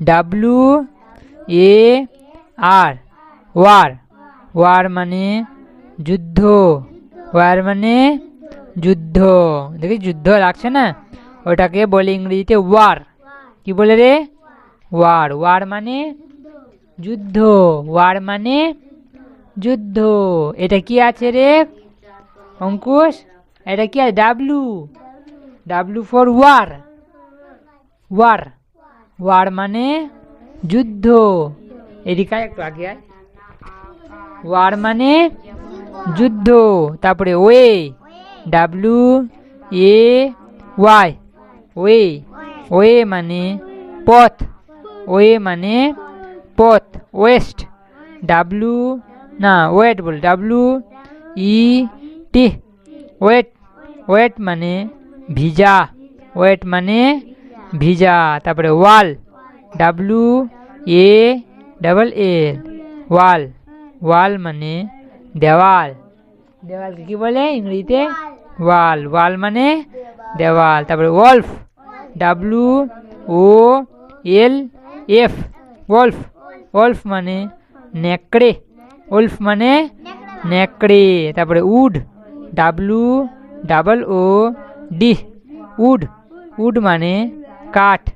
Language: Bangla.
WAR war. ওয়ার মানে যুদ্ধ। ওয়ার মানে যুদ্ধ। দেখি যুদ্ধ লাগছে না, ওটাকে বলে ইংরেজিতে ওয়ার। কি বলে রে? ওয়ার। ওয়ার মানে যুদ্ধ। ওয়ার মানে যুদ্ধ। এটা কি আছে রে অঙ্কুশ? এটা কি আছে? W for war. War. War মানে যুদ্ধ। এদিকে একটু আগে আয়। ওয়ার মানে যুদ্ধ। তারপরে ওয়ে, WAY ওয়ে। ওয়ে মানে পথ। ওয়ে মানে পথ। ওয়েস্ট, ডাব্লু না ওয়েট বল, WET ওয়েট। ওয়েট মানে ভিজা। ওয়েট মানে ভিজা। তারপরে ওয়াল, WALL ওয়াল। ওয়াল মানে দেওয়াল। দেওয়ালকে কি বলে ইংরেজিতে? ওয়াল। ওয়াল মানে দেওয়াল। তারপরে ওলফ, WOLF ওলফ। ওলফ মানে নেকড়ে। ওলফ মানে নেকড়ে। তারপরে উড, WOOD উড। উড মানে কাঠ।